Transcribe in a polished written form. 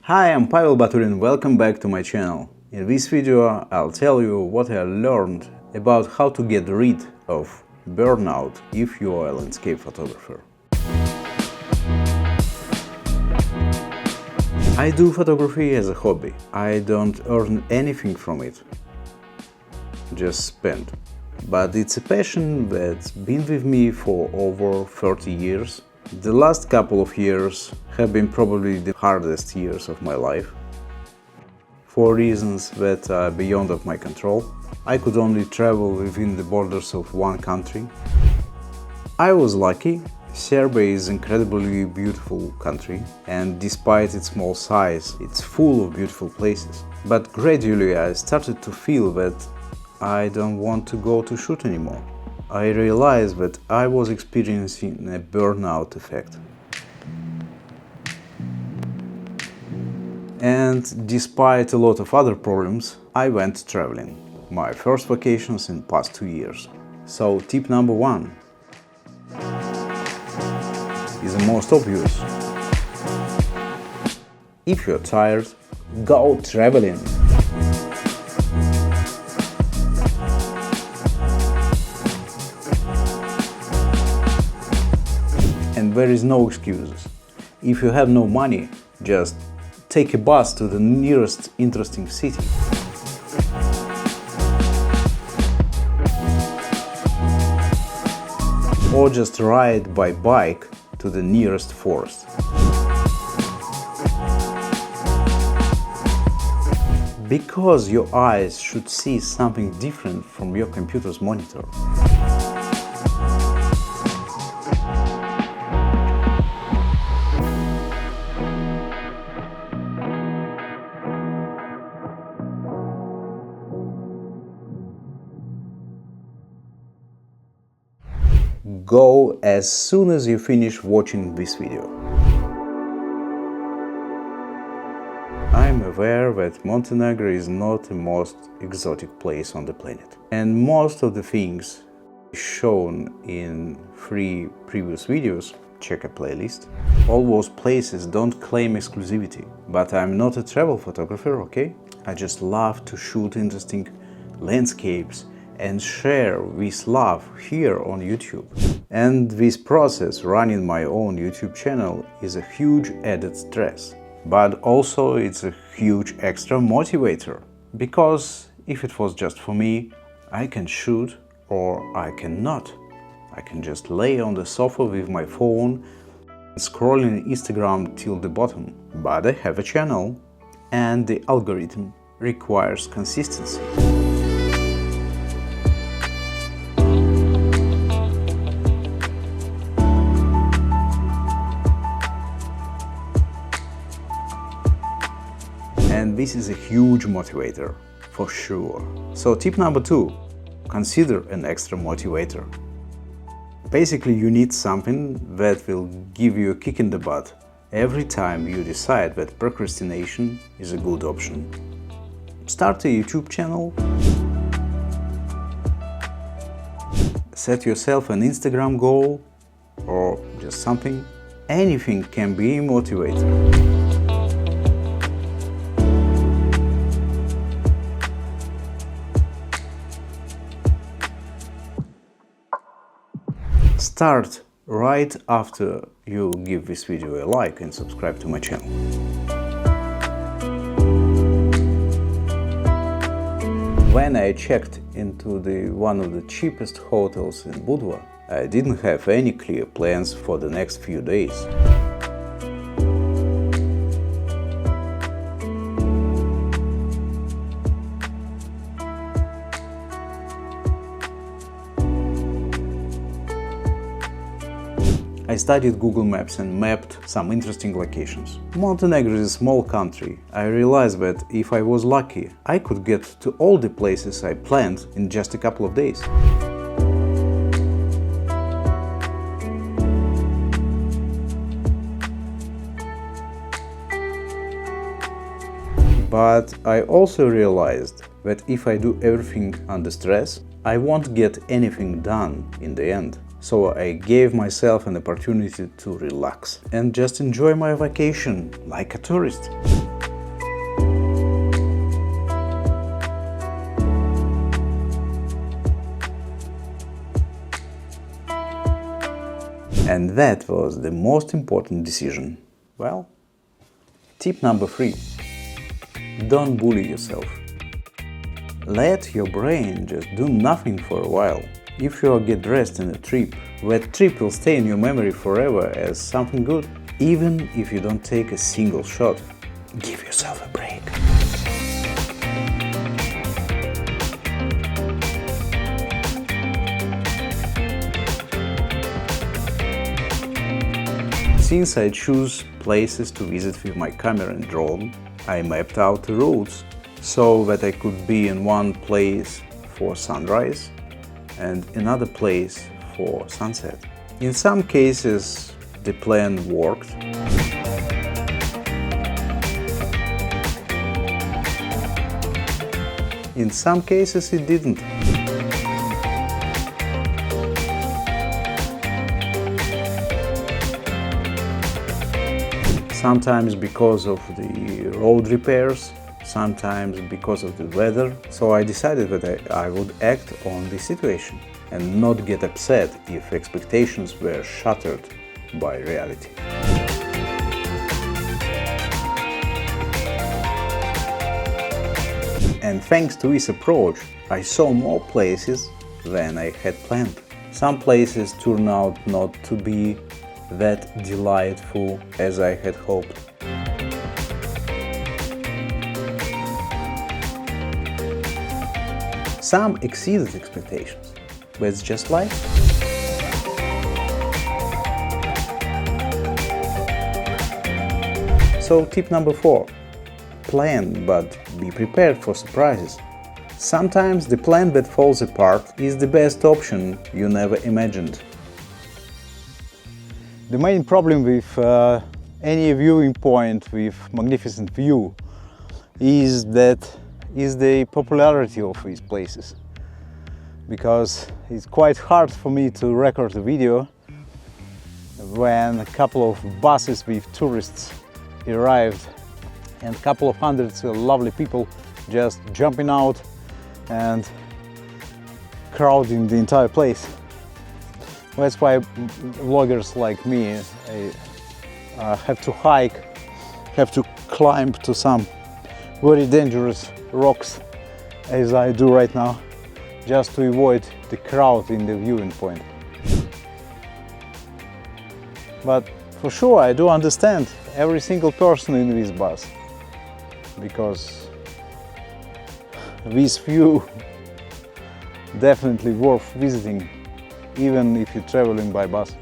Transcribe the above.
Hi, I'm Pavel Baturin, welcome back to my channel. In this video I'll tell you what I learned about how to get rid of burnout if you are a landscape photographer. I do photography as a hobby. I don't earn anything from it, just spend. But it's a passion that's been with me for over 30 years. The last couple of years have been probably the hardest years of my life. For reasons that are beyond of my control. I could only travel within the borders of one country. I was lucky. Serbia is an incredibly beautiful country, and despite its small size, it's full of beautiful places. But gradually I started to feel that I don't want to go to shoot anymore. I realized that I was experiencing a burnout effect. And despite a lot of other problems, I went traveling. My first vacations in past 2 years. So tip number 1 is the most obvious. If you're tired, go traveling. And there is no excuses. If you have no money, just take a bus to the nearest interesting city. Or just ride by bike to the nearest forest. Because your eyes should see something different from your computer's monitor. Go as soon as you finish watching this video. I'm aware that Montenegro is not the most exotic place on the planet. And most of the things shown in 3 previous videos, check a playlist, all those places don't claim exclusivity. But I'm not a travel photographer, okay? I just love to shoot interesting landscapes and share this love here on YouTube. And this process, running my own YouTube channel, is a huge added stress. But also it's a huge extra motivator. Because if it was just for me, I can shoot or I cannot. I can just lay on the sofa with my phone, scrolling Instagram till the bottom. But I have a channel, and the algorithm requires consistency. And this is a huge motivator, for sure. So tip number 2, consider an extra motivator. Basically, you need something that will give you a kick in the butt every time you decide that procrastination is a good option. Start a YouTube channel, set yourself an Instagram goal, or just something. Anything can be a motivator. Start right after you give this video a like and subscribe to my channel. When I checked into one of the cheapest hotels in Budva, I didn't have any clear plans for the next few days. I studied Google Maps and mapped some interesting locations. Montenegro is a small country. I realized that if I was lucky, I could get to all the places I planned in just a couple of days. But I also realized that if I do everything under stress, I won't get anything done in the end. So I gave myself an opportunity to relax and just enjoy my vacation like a tourist. And that was the most important decision. Well, tip number 3. Don't bully yourself. Let your brain just do nothing for a while. If you get dressed in a trip, that trip will stay in your memory forever as something good. Even if you don't take a single shot, give yourself a break. Since I choose places to visit with my camera and drone, I mapped out the routes so that I could be in one place for sunrise and another place for sunset. In some cases, the plan worked. In some cases, it didn't. Sometimes because of the road repairs, sometimes because of the weather. So I decided that I would act on the situation and not get upset if expectations were shattered by reality. And thanks to this approach, I saw more places than I had planned. Some places turned out not to be that delightful as I had hoped. Some exceeded expectations, but it's just life. So tip number 4, plan but be prepared for surprises. Sometimes the plan that falls apart is the best option you never imagined. The main problem with any viewing point with magnificent view is the popularity of these places, because it's quite hard for me to record a video when a couple of buses with tourists arrived and a couple of hundreds of lovely people just jumping out and crowding the entire place. That's why vloggers like me have to hike, have to climb to some very dangerous rocks, as I do right now, just to avoid the crowd in the viewing point. But for sure, I do understand every single person in this bus, because this view definitely worth visiting, even if you're traveling by bus.